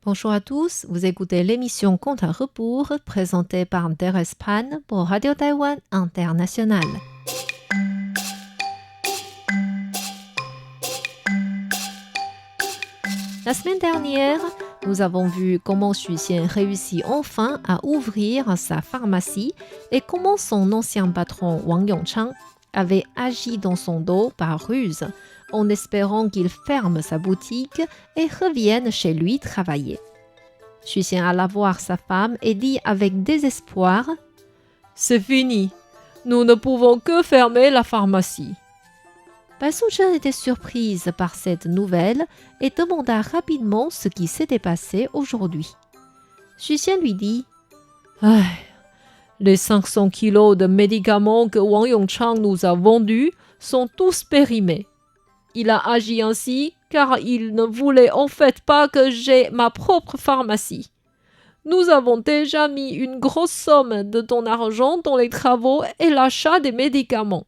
Bonjour à tous, vous écoutez l'émission Compte à rebours présentée par Thérèse Pan pour Radio Taïwan International. La semaine dernière, nous avons vu comment Xu Xian réussit enfin à ouvrir sa pharmacie et comment son ancien patron Wang Yongchang avait agi dans son dos par ruse en espérant qu'il ferme sa boutique et revienne chez lui travailler. Xu Xian alla voir sa femme et dit avec désespoir « C'est fini, nous ne pouvons que fermer la pharmacie. » Bai Suchen était surprise par cette nouvelle et demanda rapidement ce qui s'était passé aujourd'hui. Xu Xian lui dit « Les 500 kilos de médicaments que Wang Yongchang nous a vendus sont tous périmés. Il a agi ainsi car il ne voulait en fait pas que j'aie ma propre pharmacie. Nous avons déjà mis une grosse somme de ton argent dans les travaux et l'achat des médicaments.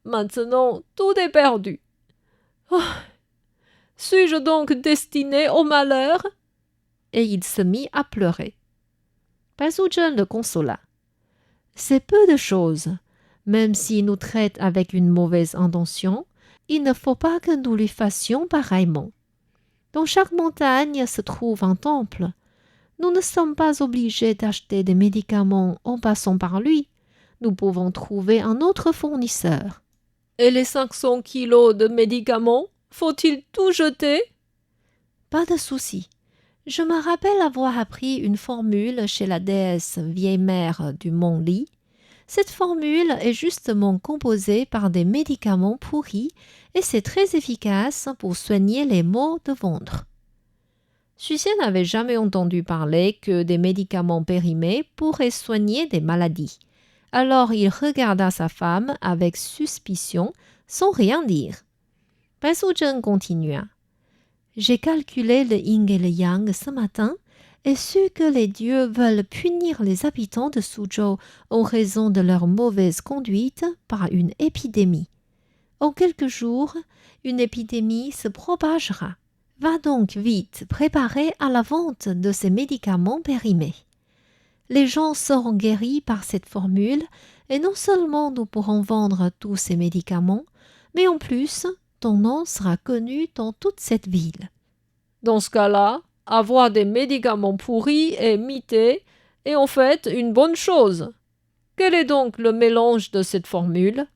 Maintenant, tout est perdu. Suis-je donc destiné au malheur ?» Et il se mit à pleurer. Bai Suchen le consola. « C'est peu de choses. Même s'il nous traite avec une mauvaise intention, il ne faut pas que nous lui fassions pareillement. Dans chaque montagne se trouve un temple. Nous ne sommes pas obligés d'acheter des médicaments en passant par lui. Nous pouvons trouver un autre fournisseur. » Et les 500 kilos de médicaments, faut-il tout jeter ? Pas de souci. Je me rappelle avoir appris une formule chez la déesse vieille mère du mont Li. Cette formule est justement composée par des médicaments pourris et c'est très efficace pour soigner les maux de ventre. Xu Xian n'avait jamais entendu parler que des médicaments périmés pourraient soigner des maladies. Alors il regarda sa femme avec suspicion, sans rien dire. Bai Suchen continua. « J'ai calculé le yin et le yang ce matin et su que les dieux veulent punir les habitants de Suzhou en raison de leur mauvaise conduite par une épidémie. En quelques jours, une épidémie se propagera. Va donc vite préparer à la vente de ces médicaments périmés. Les gens seront guéris par cette formule et non seulement nous pourrons vendre tous ces médicaments, mais en plus, ton nom sera connu dans toute cette ville. » Dans ce cas-là, avoir des médicaments pourris et mités est en fait une bonne chose. Quel est donc le mélange de cette formule ?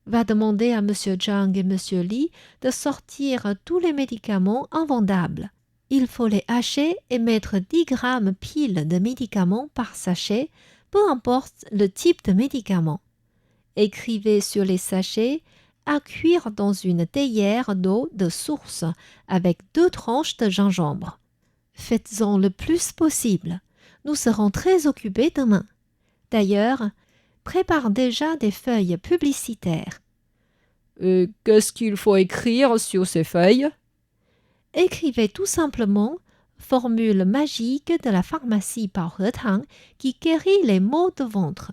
Va demander à M. Zhang et M. Li de sortir tous les médicaments invendables. Il faut les hacher et mettre 10 grammes pile de médicaments par sachet, peu importe le type de médicament. Écrivez sur les sachets à cuire dans une théière d'eau de source avec 2 tranches de gingembre. Faites-en le plus possible. Nous serons très occupés demain. D'ailleurs, prépare déjà des feuilles publicitaires. Et qu'est-ce qu'il faut écrire sur ces feuilles ? Écrivez tout simplement « Formule magique de la pharmacie par Retang qui guérit les maux de ventre ».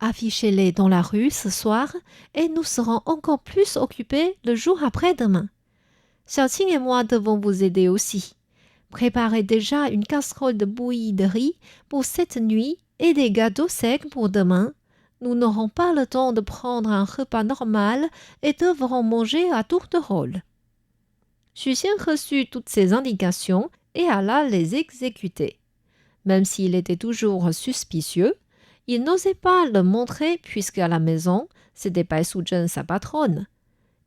Affichez-les dans la rue ce soir et nous serons encore plus occupés le jour après-demain. Xiaoqing et moi devons vous aider aussi. Préparez déjà une casserole de bouillie de riz pour cette nuit et des gâteaux secs pour demain. Nous n'aurons pas le temps de prendre un repas normal et devrons manger à tour de rôle. Xu Xian reçut toutes ces indications et alla les exécuter. Même s'il était toujours suspicieux, il n'osait pas le montrer puisqu'à la maison, c'était Bai Suchen sa patronne.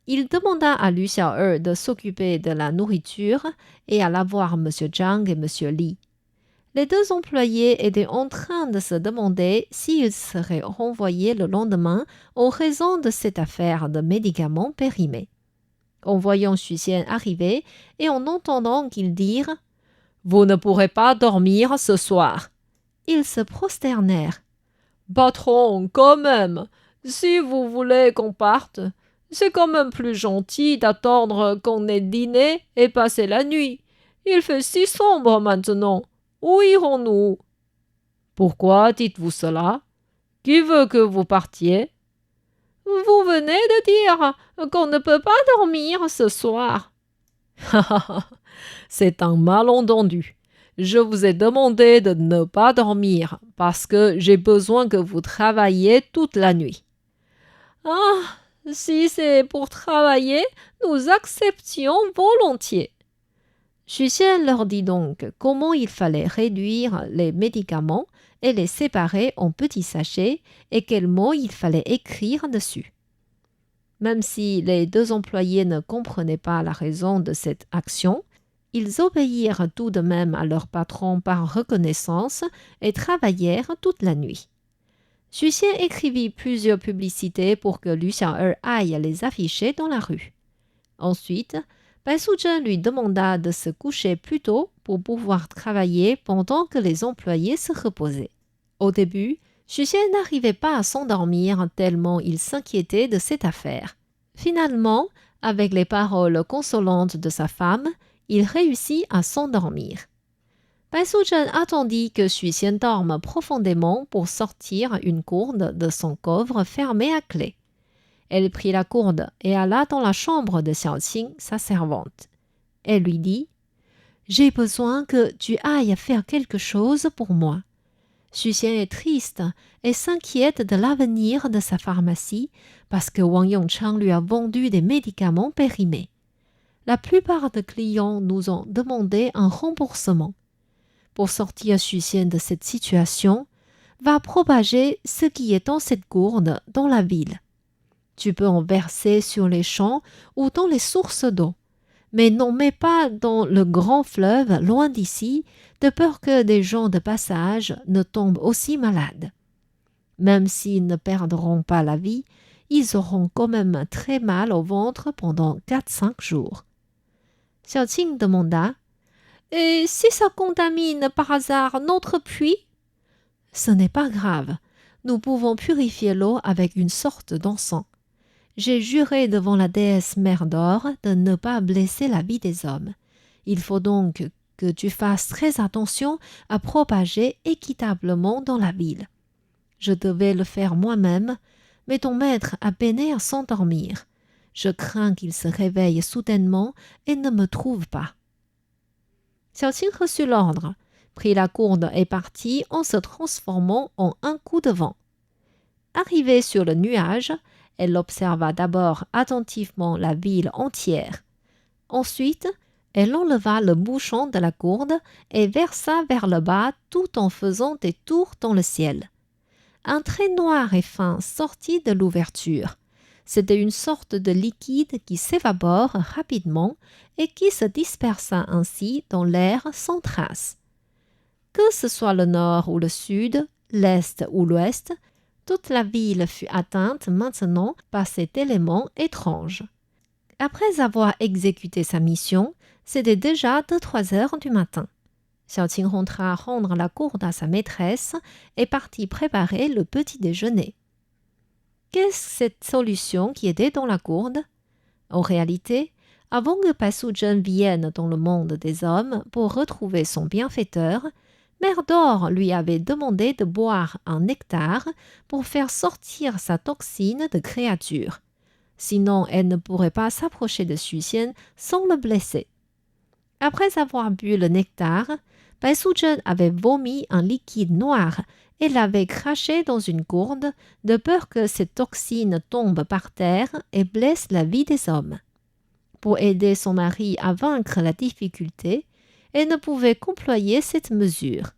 Il demanda à Lu Xiao'er de s'occuper de la nourriture et alla voir M. Zhang et M. Li. Les 2 employés étaient en train de se demander s'ils seraient renvoyés le lendemain en raison de cette affaire de médicaments périmés. En voyant Xu Xian arriver et en entendant qu'ils dirent « Vous ne pourrez pas dormir ce soir », ils se prosternèrent. « Patron, quand même, si vous voulez qu'on parte, c'est quand même plus gentil d'attendre qu'on ait dîné et passé la nuit. Il fait si sombre maintenant. Où irons-nous ? » « Pourquoi dites-vous cela ? Qui veut que vous partiez ? » « Vous venez de dire qu'on ne peut pas dormir ce soir. » C'est un malentendu. Je vous ai demandé de ne pas dormir parce que j'ai besoin que vous travailliez toute la nuit. Ah, si c'est pour travailler, nous acceptions volontiers. Xu Xian leur dit donc comment il fallait réduire les médicaments et les séparer en petits sachets et quels mots il fallait écrire dessus. Même si les deux employés ne comprenaient pas la raison de cette action, ils obéirent tout de même à leur patron par reconnaissance et travaillèrent toute la nuit. Xu Xian écrivit plusieurs publicités pour que Lu Xiao'er aille les afficher dans la rue. Ensuite, Bai Suzhen lui demanda de se coucher plus tôt pour pouvoir travailler pendant que les employés se reposaient. Au début, Xu Xian n'arrivait pas à s'endormir tellement il s'inquiétait de cette affaire. Finalement, avec les paroles consolantes de sa femme, il réussit à s'endormir. Bai Suzhen attendit que Xu Xian dorme profondément pour sortir une gourde de son coffre fermé à clé. Elle prit la gourde et alla dans la chambre de Xiaoqing, sa servante. Elle lui dit « J'ai besoin que tu ailles faire quelque chose pour moi. » Xu Xian est triste et s'inquiète de l'avenir de sa pharmacie parce que Wang Yongchang lui a vendu des médicaments périmés. La plupart des clients nous ont demandé un remboursement. Pour sortir Xu Xian de cette situation, va propager ce qui est dans cette gourde dans la ville. Tu peux en verser sur les champs ou dans les sources d'eau, mais n'en mets pas dans le grand fleuve loin d'ici, de peur que des gens de passage ne tombent aussi malades. Même s'ils ne perdront pas la vie, ils auront quand même très mal au ventre pendant 4-5 jours. Xiaoqing demanda « Et si ça contamine par hasard notre puits ?»« Ce n'est pas grave, nous pouvons purifier l'eau avec une sorte d'encens. J'ai juré devant la déesse Mère d'Or de ne pas blesser la vie des hommes. Il faut donc que tu fasses très attention à propager équitablement dans la ville. Je devais le faire moi-même, mais ton maître a peiné à s'endormir. Je crains qu'il se réveille soudainement et ne me trouve pas. » Xiaoqing reçut l'ordre, prit la gourde et partit en se transformant en un coup de vent. Arrivée sur le nuage, elle observa d'abord attentivement la ville entière. Ensuite, elle enleva le bouchon de la gourde et versa vers le bas tout en faisant des tours dans le ciel. Un trait noir et fin sortit de l'ouverture. C'était une sorte de liquide qui s'évapore rapidement et qui se dispersa ainsi dans l'air sans trace. Que ce soit le nord ou le sud, l'est ou l'ouest, toute la ville fut atteinte maintenant par cet élément étrange. Après avoir exécuté sa mission, c'était déjà 2-3 heures du matin. Xiaoqing rentra rendre la gourde à sa maîtresse et partit préparer le petit déjeuner. Qu'est-ce que cette solution qui était dans la gourde? En réalité, avant que Bai Suzhen vienne dans le monde des hommes pour retrouver son bienfaiteur, Mère d'Or lui avait demandé de boire un nectar pour faire sortir sa toxine de créature. Sinon, elle ne pourrait pas s'approcher de Xu Xian sans le blesser. Après avoir bu le nectar, Bai Suzhen avait vomi un liquide noir et l'avait craché dans une gourde de peur que cette toxine tombe par terre et blesse la vie des hommes. Pour aider son mari à vaincre la difficulté, elle ne pouvait qu'employer cette mesure.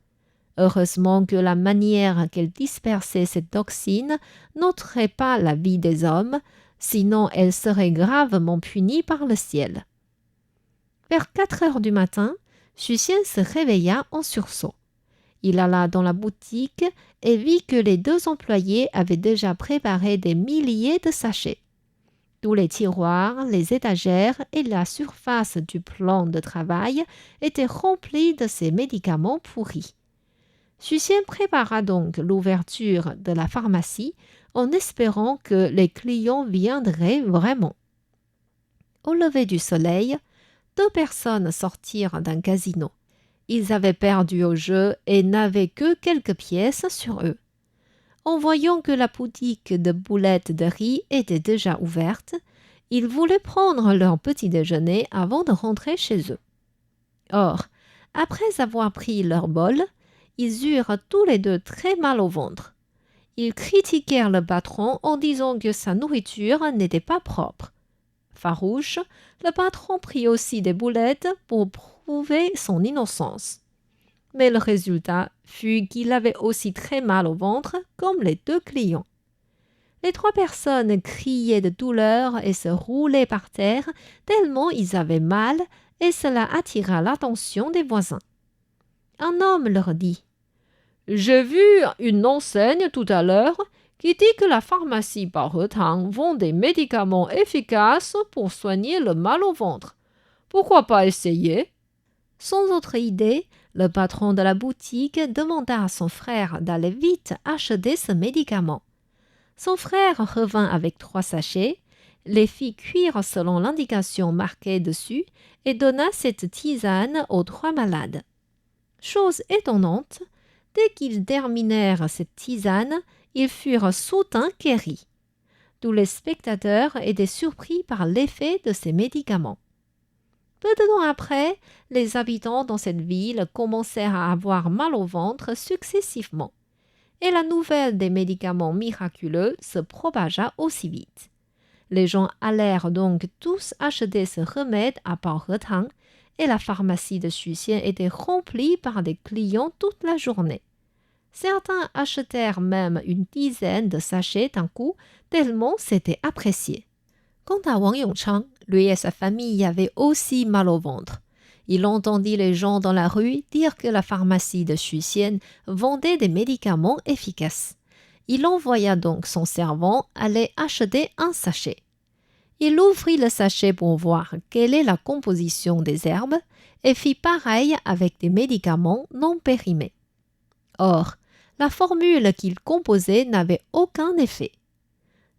Heureusement que la manière qu'elle dispersait cette toxine n'ôterait pas la vie des hommes, sinon elle serait gravement punie par le ciel. Vers 4 heures du matin, Xu Xian se réveilla en sursaut. Il alla dans la boutique et vit que les 2 employés avaient déjà préparé des milliers de sachets. Tous les tiroirs, les étagères et la surface du plan de travail étaient remplis de ces médicaments pourris. Xu Xian prépara donc l'ouverture de la pharmacie en espérant que les clients viendraient vraiment. Au lever du soleil, 2 personnes sortirent d'un casino. Ils avaient perdu au jeu et n'avaient que quelques pièces sur eux. En voyant que la boutique de boulettes de riz était déjà ouverte, ils voulaient prendre leur petit déjeuner avant de rentrer chez eux. Or, après avoir pris leur bol, ils eurent tous les deux très mal au ventre. Ils critiquèrent le patron en disant que sa nourriture n'était pas propre. Farouche, le patron prit aussi des boulettes pour prouver son innocence. Mais le résultat fut qu'il avait aussi très mal au ventre comme les deux clients. Les trois personnes criaient de douleur et se roulaient par terre tellement ils avaient mal et cela attira l'attention des voisins. Un homme leur dit « J'ai vu une enseigne tout à l'heure qui dit que la pharmacie Baohetang vend des médicaments efficaces pour soigner le mal au ventre. Pourquoi pas essayer ?» Sans autre idée, le patron de la boutique demanda à son frère d'aller vite acheter ce médicament. Son frère revint avec 3 sachets, les fit cuire selon l'indication marquée dessus et donna cette tisane aux 3 malades. Chose étonnante, dès qu'ils terminèrent cette tisane, ils furent soudain guéris. Tous les spectateurs étaient surpris par l'effet de ces médicaments. Peu de temps après, les habitants dans cette ville commencèrent à avoir mal au ventre successivement, et la nouvelle des médicaments miraculeux se propagea aussi vite. Les gens allèrent donc tous acheter ce remède à Baohetang, et la pharmacie de Xuxian était remplie par des clients toute la journée. Certains achetèrent même une dizaine de sachets d'un coup, tellement c'était apprécié. Quant à Wang Yongchang, lui et sa famille avaient aussi mal au ventre. Il entendit les gens dans la rue dire que la pharmacie de Xuxian vendait des médicaments efficaces. Il envoya donc son servant aller acheter un sachet. Il ouvrit le sachet pour voir quelle est la composition des herbes et fit pareil avec des médicaments non périmés. Or, la formule qu'il composait n'avait aucun effet.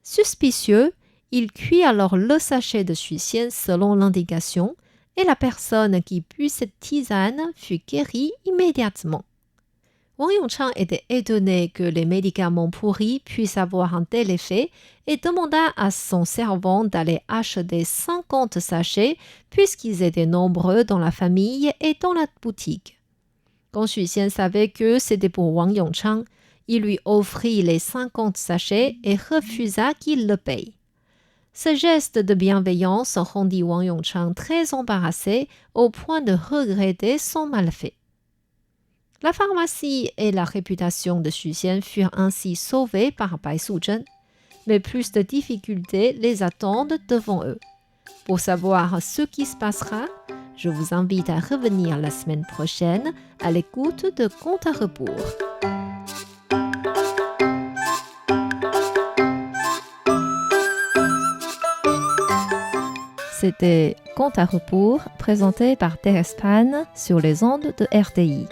Suspicieux, il cuit alors le sachet de Xuxian selon l'indication et la personne qui but cette tisane fut guérie immédiatement. Wang Yongchang était étonné que les médicaments pourris puissent avoir un tel effet et demanda à son servant d'aller acheter 50 sachets puisqu'ils étaient nombreux dans la famille et dans la boutique. Quand Xuxian savait que c'était pour Wang Yongchang, il lui offrit les 50 sachets et refusa qu'il le paye. Ce geste de bienveillance rendit Wang Yongchang très embarrassé au point de regretter son malfait. La pharmacie et la réputation de Xuxian furent ainsi sauvées par Bai Suzhen, mais plus de difficultés les attendent devant eux. Pour savoir ce qui se passera, je vous invite à revenir la semaine prochaine à l'écoute de Contes à rebours. C'était Contes à rebours présenté par Thérèse Pan sur les ondes de RTI.